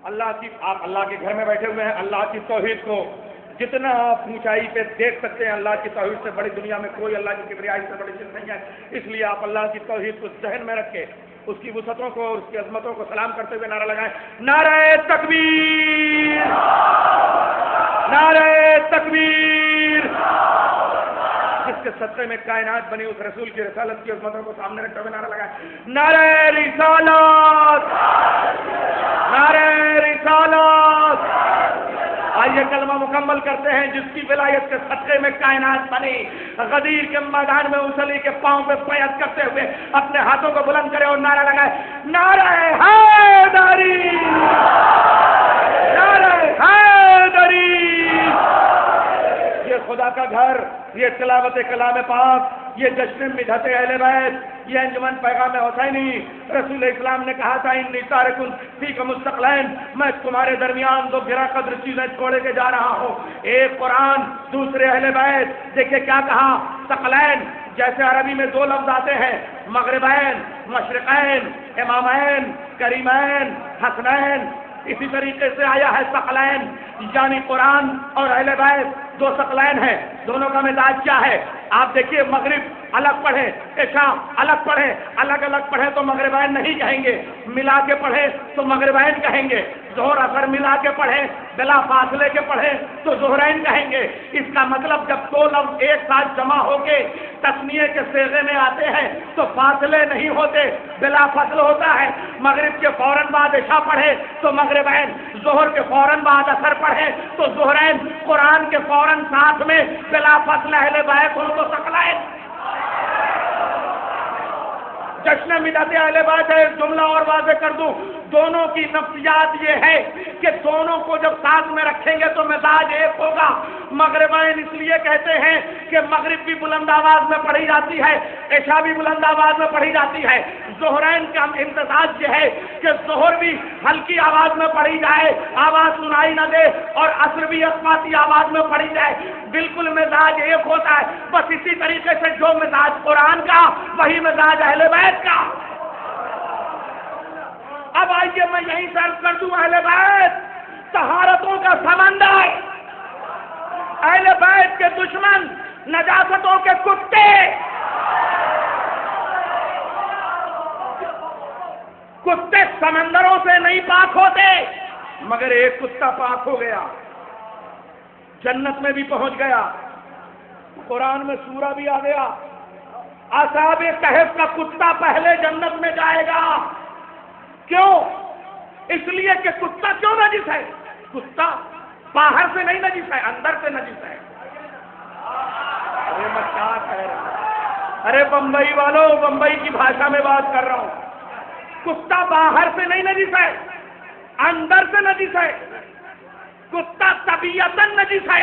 آپ اللہ کے گھر میں بیٹھے ہوئے ہیں، اللہ کی توحید کو جتنا آپ اونچائی پہ دیکھ سکتے ہیں، اللہ کی توحید سے بڑی دنیا میں کوئی اللہ کی کبریائی سے بڑی چیز نہیں ہے. اس لیے آپ اللہ کی توحید کو ذہن میں رکھ کے اس کی وسعتوں کو اور اس کی عظمتوں کو سلام کرتے ہوئے نعرہ لگائیں، نعرہ تکبیر، نعرہ تکبیر. جس کے صدقے میں کائنات بنی اس رسول کی رسالت کی عظمتوں کو سامنے رکھتے ہوئے نعرہ لگائیں، نعرہ رسالت، نعرہ رسالت. آئیے کلمہ مکمل کرتے ہیں. جس کی ولایت کے صدقے میں کائنات بنی، غدیر کے میدان میں اسلی کے پاؤں پہ بیعت کرتے ہوئے اپنے ہاتھوں کو بلند کرے اور نعرہ لگائے، نعرہ حیدری، نعرہ حیدری. یہ خدا کا گھر، یہ تلاوت کلام پاک، یہ جشن مدحت اہل بیت، یہ انجمن پیغام حسینی. رسول اسلام نے کہا تھا انی تارک فیکم الثقلین، میں تمہارے درمیان دو گرا قدر چیزیں چھوڑے کے جا رہا ہوں، ایک قرآن، دوسرے اہل بیت. دیکھیں کیا کہا، ثقلین. جیسے عربی میں دو لفظ آتے ہیں، مغربین، مشرقین، امامین، کریمین، حسنین، اسی طریقے سے آیا ہے ثقلین، یعنی قرآن اور اہل بیت دو ثقلین ہیں. دونوں کا مزاج کیا ہے؟ آپ دیکھیے، مغرب الگ پڑھیں، عشاء الگ پڑھیں، الگ الگ پڑھیں تو مغربین نہیں کہیں گے، ملا کے پڑھیں تو مغربین کہیں گے. ظہر اثر ملا کے پڑھیں، بلا فاصلے کے پڑھیں تو ظہرین کہیں گے. اس کا مطلب جب دو لفظ ایک ساتھ جمع ہو کے تسنیے کے صیغے میں آتے ہیں تو فاصلے نہیں ہوتے، بلا فصل ہوتا ہے. مغرب کے فوراً بعد عشاء پڑھے تو مغربین، ظہر کے فوراً بعد اثر پڑھے تو ظہرین، قرآن کے فوراً ساتھ میں بلا فصل اہل بیت ہو تو ثقلین. جشن مدحت اہل بیت ہے. جملہ اور واضح کر دوں، دونوں کی نفسیات یہ ہے کہ دونوں کو جب ساتھ میں رکھیں گے تو مزاج ایک ہوگا. مغربین اس لیے کہتے ہیں کہ مغرب بھی بلند آواز میں پڑھی جاتی ہے، عشاء بھی بلند آواز میں پڑھی جاتی ہے. ظہرین کا امتزاج یہ ہے کہ ظہر بھی ہلکی آواز میں پڑھی جائے، آواز سنائی نہ دے، اور عصر بھی اسماتی آواز میں پڑھی جائے. بالکل مزاج ایک ہوتا ہے. بس اسی طریقے سے جو مزاج قرآن کا، وہی مزاج اہل بیت کا. اب آئیے میں یہیں سے عرض کر دوں، اہل بیت طہارتوں کا سمندر، اہل بیت کے دشمن نجاستوں کے کتے. کتے سمندروں سے نہیں پاک ہوتے، مگر ایک کتا پاک ہو گیا، جنت میں بھی پہنچ گیا، قرآن میں سورہ بھی آ گیا. اصحاب کہف کا کتا پہلے جنت میں جائے گا. کیوں؟ اس لیے کہ کتا کیوں نجس ہے؟ کتا باہر سے نہیں نجس ہے، اندر سے نجس ہے. ارے میں کیا کہہ رہا ہوں، ارے بمبئی والوں، بمبئی کی بھاشا میں بات کر رہا ہوں. کتا باہر سے نہیں نجس ہے، اندر سے نجس ہے. کتا طبیعتاً نجس ہے.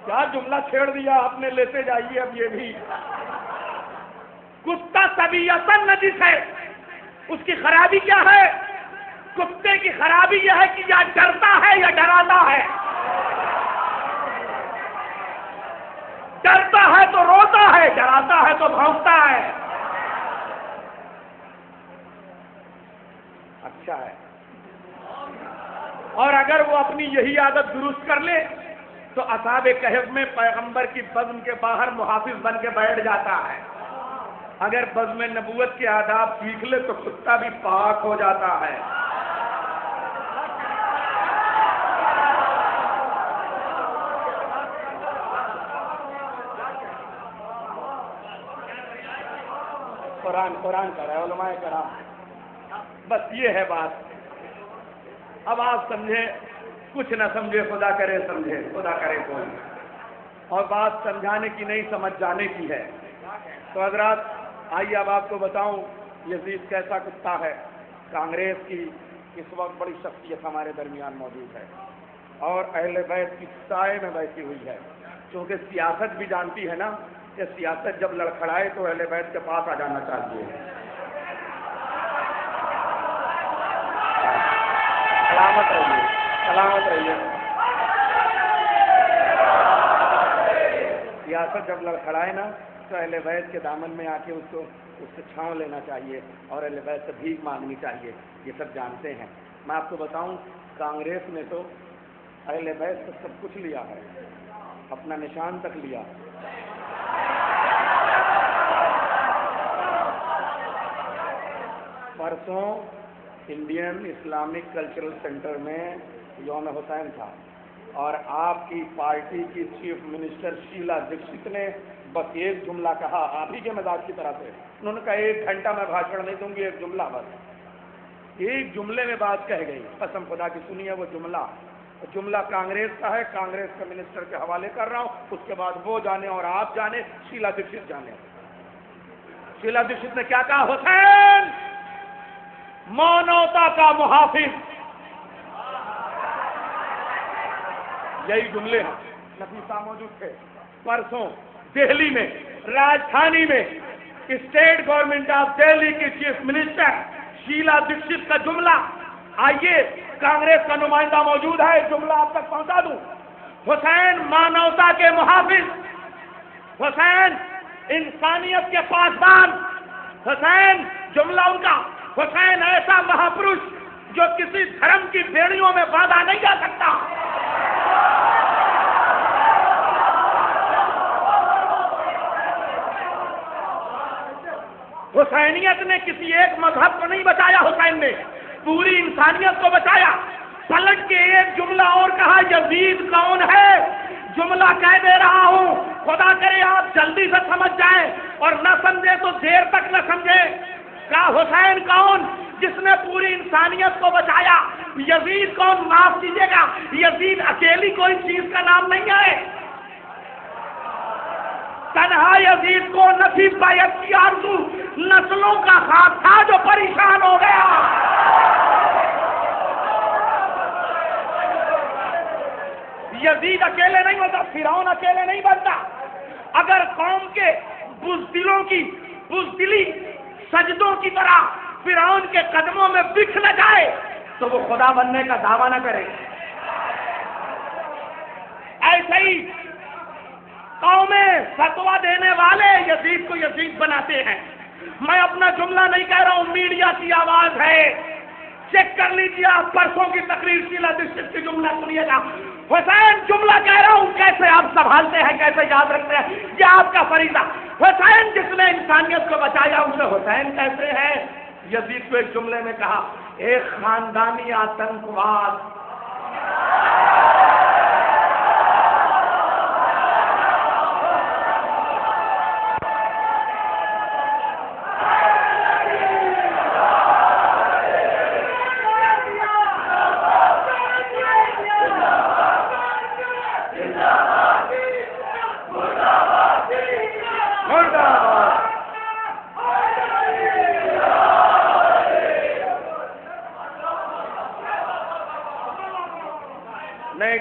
کیا جملہ چھیڑ دیا آپ نے، لیتے جائیے اب یہ بھی. کتا طبیعتاً نجس ہے. اس کی خرابی کیا ہے؟ کتے کی خرابی یہ ہے کہ یا ڈرتا ہے یا ڈراتا ہے. ڈرتا ہے تو روتا ہے، ڈراتا ہے تو بھونکتا ہے. اچھا ہے. اور اگر وہ اپنی یہی عادت درست کر لے تو اصحاب کہف میں پیغمبر کی بزم کے باہر محافظ بن کے بیٹھ جاتا ہے. اگر بزم نبوت کے آداب سیکھ لے تو کتا بھی پاک ہو جاتا ہے. قرآن کر رہا ہے علماء کرام. بس یہ ہے بات. اب آپ سمجھے، کچھ نہ سمجھے خدا کرے سمجھے، خدا کرے کوئی. اور بات سمجھانے کی نہیں، سمجھ جانے کی ہے. تو حضرات آئیے اب آپ کو بتاؤں یزید کیسا کتا ہے. کانگریس کی اس وقت بڑی شخصیت ہمارے درمیان موجود ہے اور اہل بیت کی سائے میں بیٹھی ہوئی ہے. کیونکہ سیاست بھی جانتی ہے نا کہ سیاست جب لڑکھڑائے تو اہل بیت کے پاس آ جانا چاہیے. سلامت رہیے، سلامت رہیے. سیاست جب لڑکھڑائے نا تو اہل بیت کے دامن میں آ کے اس کو اس سے چھاؤں لینا چاہیے اور اہل بیت سے بھیک مانگنی چاہیے، یہ سب جانتے ہیں۔ میں آپ کو بتاؤں، کانگریس نے تو اہل بیت سے سب کچھ لیا ہے، اپنا نشان تک لیا۔ پرسوں انڈین اسلامک کلچرل سینٹر میں یوم حسین تھا، اور آپ کی پارٹی کی چیف منسٹر شیلا دیکشت نے بس ایک جملہ کہا، آپ ہی کے مزاج کی طرح سے۔ انہوں نے کہا 1 گھنٹہ میں بھاشن نہیں دوں گی، ایک جملہ بس، ایک جملے میں بات کہہ گئی۔ قسم خدا کی سنیے وہ جملہ کانگریس کا ہے، کانگریس کے منسٹر کے حوالے کر رہا ہوں، اس کے بعد وہ جانے اور آپ جانے، شیلا دیکشت جانے۔ شیلا دیکشت نے کیا کہا؟ حسین مانوتا کا محافظ، یہی جملے ہیں۔ نبی صاحب موجود تھے پرسوں دہلی میں، راجدھانی میں، اسٹیٹ گورنمنٹ آف دہلی کی چیف منسٹر شیلا دیکشت کا جملہ، آئیے کانگریس کا نمائندہ موجود ہے، جملہ آپ تک پہنچا دوں۔ حسین مانوتا کے محافظ، حسین انسانیت کے پاسبان، حسین جملہ ان کا، حسین ایسا مہاپروش جو کسی دھرم کی بیڑیوں میں باندھا نہیں جا سکتا۔ حسینیت نے کسی ایک مذہب کو نہیں بچایا، حسین نے پوری انسانیت کو بچایا۔ پلٹ کے ایک جملہ اور کہا، یزید کون ہے؟ جملہ کہہ دے رہا ہوں، خدا کرے آپ جلدی سے سمجھ جائیں، اور نہ سمجھے تو دیر تک نہ سمجھے۔ کہا حسین کون؟ جس نے پوری انسانیت کو بچایا۔ یزید کون؟ معاف کیجیے گا، یزید اکیلی کوئی چیز کا نام نہیں ہے۔ تنہا یزید کو نصیب بیعت کی آرزو نسلوں کا خواب تھا جو پریشان ہو گیا۔ یزید اکیلے نہیں ہوتا، فرعون اکیلے نہیں بنتا۔ اگر قوم کے بزدلوں کی بزدلی سجدوں کی طرح فرعون کے قدموں میں بکھ نہ جائے تو وہ خدا بننے کا دعویٰ نہ کرے۔ ایسے ہی قومیں فتویٰ دینے والے یزید کو یزید بناتے ہیں۔ میں اپنا جملہ نہیں کہہ رہا ہوں، میڈیا کی آواز ہے، چیک کر لیجیے آپ پرسوں کی تقریر، شیلا دیکشت کی جملہ سنیے گا۔ حسین جملہ کہہ رہا ہوں، کیسے آپ سنبھالتے ہیں، کیسے یاد رکھتے ہیں، یہ آپ کا فریضہ۔ حسین جس نے انسانیت کو بچایا اسے حسین کیسے ہے؟ یزید کو ایک جملے میں کہا، ایک خاندانی آتنکواد۔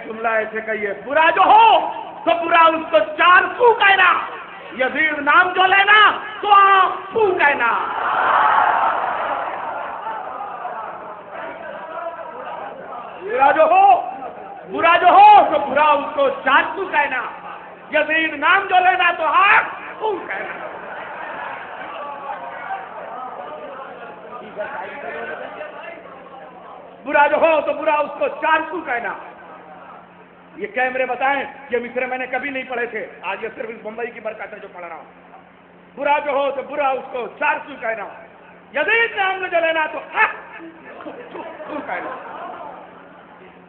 جملہ ایسے کہیے، برا جو ہو تو برا اس کو 4 سو کہنا، یزید نام جو لینا تو آپ سو کہنا۔ برا جو ہو تو برا اس کو 4 سو کہنا، یزید نام جو لینا تو آپ سو کہنا۔ برا جو ہو تو برا اس کو 4 سو کہنا۔ یہ کیمرے بتائیں، یہ مصرے میں نے کبھی نہیں پڑھے تھے، آج یہ صرف اس بمبئی کی برکت ہے جو پڑھ رہا ہوں۔ برا جو ہو تو برا اس کو 4 سو کہنا، یزید نام میں جو لینا تو سو کہنا۔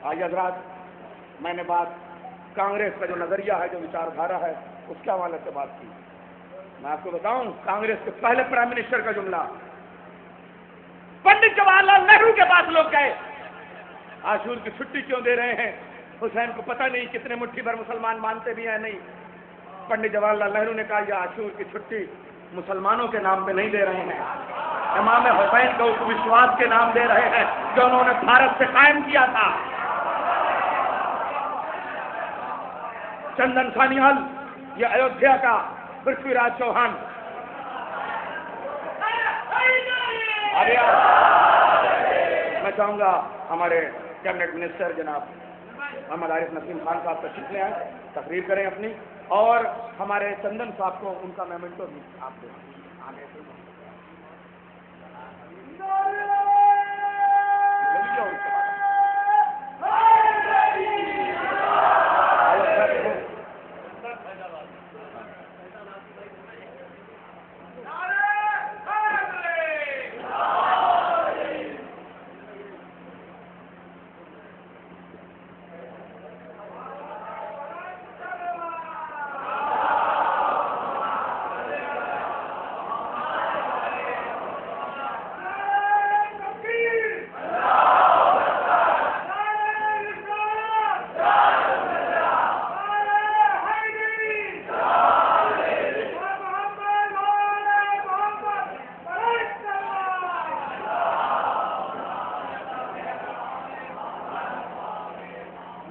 آج حضرات، میں نے بات کانگریس کا جو نظریہ ہے، جو وچار دھارا ہے، اس کے حوالے سے بات کی۔ میں آپ کو بتاؤں، کانگریس کے پہلے پرائم منسٹر کا جملہ، پنڈت جواہر لال نہرو کے پاس لوگ گئے، عاشور کی چھٹی کیوں دے رہے ہیں؟ حسین کو پتہ نہیں کتنے مٹھی بھر مسلمان مانتے بھی ہیں نہیں۔ پنڈت جواہر لال نہرو نے کہا، یہ عاشور کی چھٹی مسلمانوں کے نام پہ نہیں دے رہے ہیں، امام حسین کو اس وشواس کے نام دے رہے ہیں جو انہوں نے بھارت سے قائم کیا تھا۔ چندن سانیال، یہ ایودھیا کا پرتھوی راج چوہان، میں چاہوں گا ہمارے کیبنٹ منسٹر جناب محمد عارف نسیم خان صاحب تشریف لے آئیں، تقریر کریں اپنی، اور ہمارے چندن صاحب کو ان کا میمنٹو بھی آپ دیں۔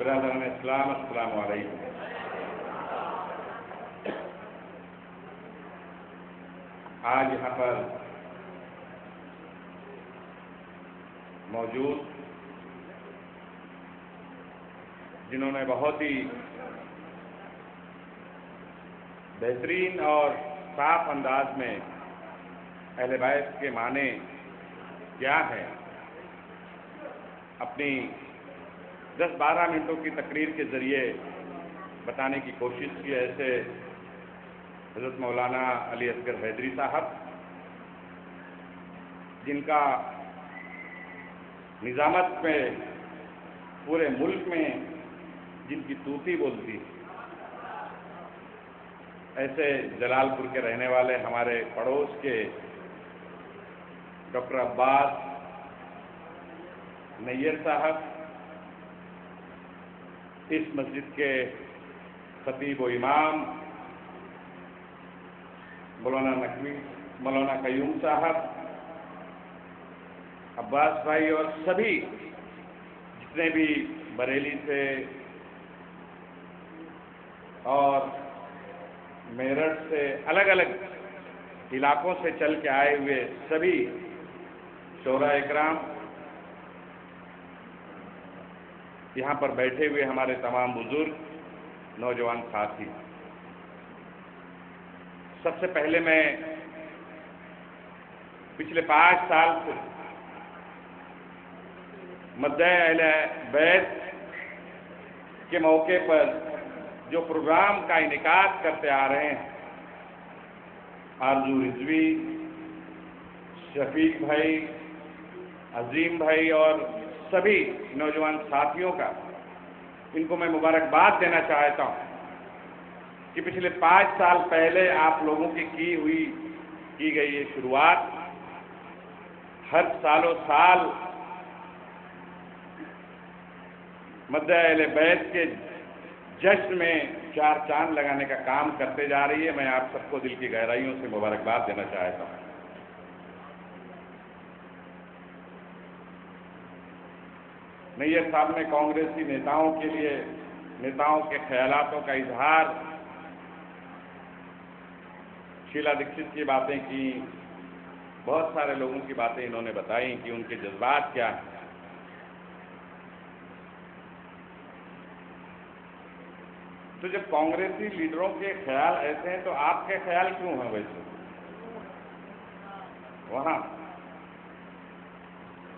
برادران اسلام، السلام علیکم۔ آج یہاں پر موجود جنہوں نے بہت ہی بہترین اور صاف انداز میں اہل بیت کے معنی کیا ہے اپنی 10-12 منٹوں کی تقریر کے ذریعے بتانے کی کوشش کی، ایسے حضرت مولانا علی اصغر حیدری صاحب، جن کا نظامت میں پورے ملک میں جن کی توتی بولتی، ایسے جلال پور کے رہنے والے ہمارے پڑوس کے ڈاکٹر عباس نیر صاحب، اس مسجد کے خطیب و امام مولانا قیوم صاحب، عباس بھائی، اور سبھی جتنے بھی بریلی سے اور میرٹھ سے الگ الگ علاقوں سے چل کے آئے ہوئے سبھی شعراء اکرام، یہاں پر بیٹھے ہوئے ہمارے تمام بزرگ نوجوان ساتھی، سب سے پہلے میں پچھلے 5 سال سے مدعی اہل بیت کے موقع پر جو پروگرام کا انعقاد کرتے آ رہے ہیں، آرزو رضوی، شفیق بھائی، عظیم بھائی اور سبھی نوجوان ساتھیوں کا، ان کو میں مبارکباد دینا چاہتا ہوں کہ پچھلے 5 سال پہلے آپ لوگوں کی کی گئی یہ شروعات ہر سال و سال مدعی اہل بیت کے جشن میں 4 چاند لگانے کا کام کرتے جا رہی ہے۔ میں آپ سب کو دل کی گہرائیوں سے مبارکباد دینا چاہتا ہوں۔ نیر صاحب نے کانگریسی نیتاؤں کے لیے نیتاؤں کے خیالاتوں کا اظہار، شیلا دکشت کی باتیں کی، بہت سارے لوگوں کی باتیں انہوں نے بتائی کہ ان کے جذبات کیا ہیں۔ تو جب کانگریسی لیڈروں کے خیال ایسے ہیں تو آپ کے خیال کیوں ہیں ویسے؟ وہاں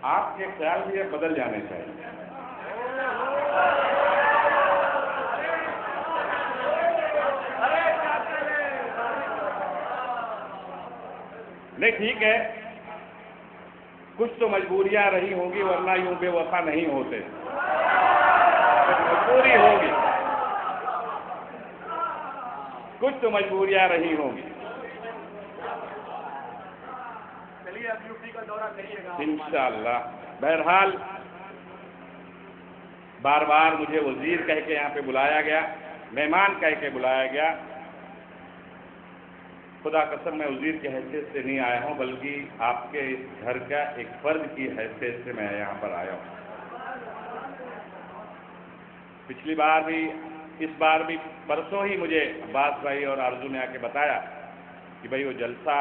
آپ کے خیال بھی بدل جانے چاہیے۔ نہیں، ٹھیک ہے، کچھ تو مجبوریاں رہی ہوں گی، ورنہ یوں بے وفا نہیں ہوتے، مجبوری ہوگی، کچھ تو مجبوریاں رہی ہوں گی۔ چلیے اب یوپی کا دورہ کریے گا انشاءاللہ۔ بہرحال بار بار مجھے وزیر کہہ کے یہاں پہ بلایا گیا، مہمان کہہ کے بلایا گیا۔ خدا قسم میں وزیر کی حیثیت سے نہیں آیا ہوں، بلکہ آپ کے اس گھر کا ایک فرد کی حیثیت سے میں یہاں پر آیا ہوں۔ پچھلی بار بھی، اس بار بھی، پرسوں ہی مجھے عباس بھائی اور آرزو نے آ کے بتایا کہ بھائی وہ جلسہ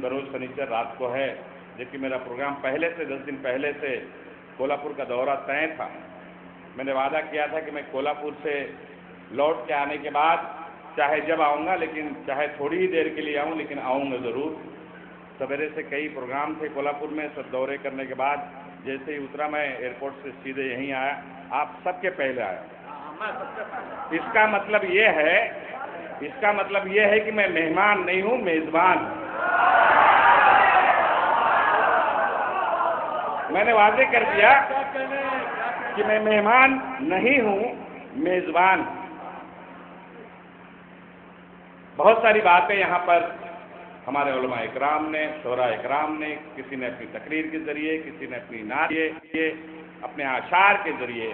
بروز سنیچر رات کو ہے، جبکہ میرا پروگرام پہلے سے 10 دن پہلے سے کولہاپور کا دورہ طے تھا۔ میں نے وعدہ کیا تھا کہ میں کولہاپور سے لوٹ کے آنے کے بعد چاہے جب آؤں گا، لیکن چاہے تھوڑی ہی دیر کے لیے آؤں، لیکن آؤں گا ضرور۔ سویرے سے کئی پروگرام تھے کولہاپور میں، سب دورے کرنے کے بعد جیسے ہی اترا میں ایئرپورٹ سے سیدھے یہیں آیا، آپ سب کے پہلے آیا۔ اس کا مطلب یہ ہے کہ میں مہمان نہیں ہوں، میزبان ہوں۔ میں نے واضح کر دیا کہ میں مہمان نہیں ہوں، میزبان ہوں۔ بہت ساری باتیں یہاں پر ہمارے علماء اکرام نے، شعراء اکرام نے، کسی نے اپنی تقریر کے ذریعے، کسی نے اپنی نعت کے، اپنے اشعار کے ذریعے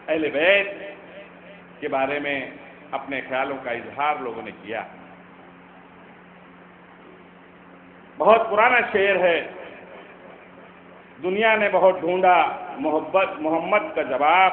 اہل بیت کے بارے میں اپنے خیالوں کا اظہار لوگوں نے کیا۔ بہت پرانا شعر ہے، دنیا نے بہت ڈھونڈا محمد کا جواب،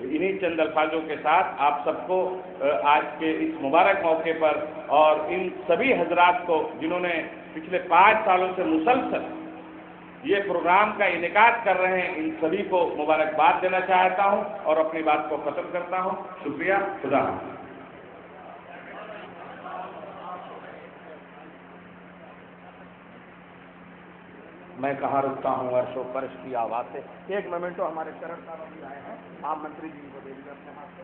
انہی چند الفاظوں کے ساتھ آپ سب کو آج کے اس مبارک موقع پر اور ان سبھی حضرات کو جنہوں نے پچھلے 5 سالوں سے مسلسل یہ پروگرام کا انعقاد کر رہے ہیں، ان سبھی کو مبارکباد دینا چاہتا ہوں اور اپنی بات کو ختم کرتا ہوں۔ شکریہ، خدا حافظ۔ میں کہاں رکتا ہوں عرش و فرش کی آواز سے۔ ایک مومنٹو، ہمارے چرن صاحب ابھی آئے ہیں، آپ منتری جی کو دے دیجیے اپنے ہاتھ سے،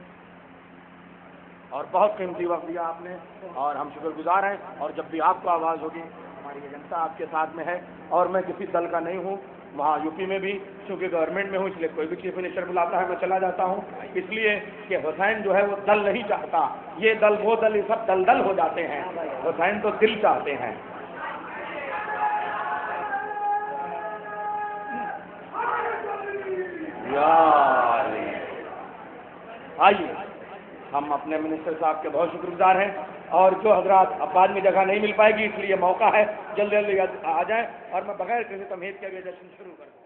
اور بہت قیمتی وقت دیا آپ نے اور ہم شکر گزار ہیں، اور جب بھی آپ کو آواز ہوگی ہماری یہ جنتا آپ کے ساتھ میں ہے، اور میں کسی دل کا نہیں ہوں، وہاں یو پی میں بھی چونکہ گورنمنٹ میں ہوں، اس لیے کوئی بھی چیف منسٹر بلاتا ہے میں چلا جاتا ہوں، اس لیے کہ حسین جو ہے وہ دل نہیں چاہتا، یہ دل وہ دل، یہ سب دل دل ہو جاتے ہیں، حسین تو دل چاہتے ہیں۔ آئیے ہم اپنے منسٹر صاحب کے بہت شکر گزار ہیں، اور جو حضرات اب بعد میں جگہ نہیں مل پائے گی اس لیے موقع ہے جلدی جلدی آ جائیں، اور میں بغیر کسی تمہید کے جشن شروع کر دوں۔